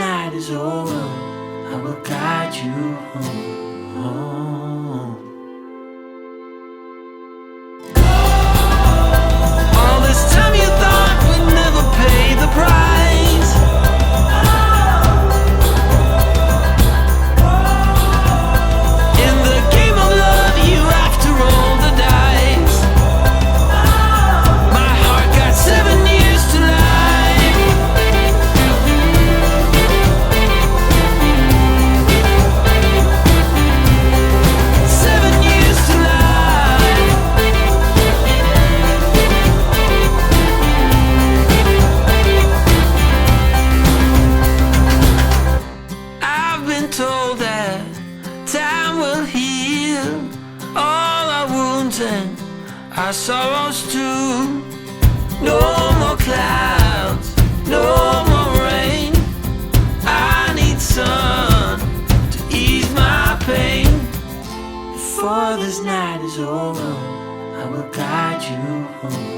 night is over, I will guide you home. All this time you thought we'd never pay the price. In the game of love you have to roll the dice. My heart got 7 years to life. 7 years to life. I've been told that time will heal all our wounds and our sorrows too. No more clouds, no more rain. I need sun to ease my pain. Before this night is over, I will guide you home.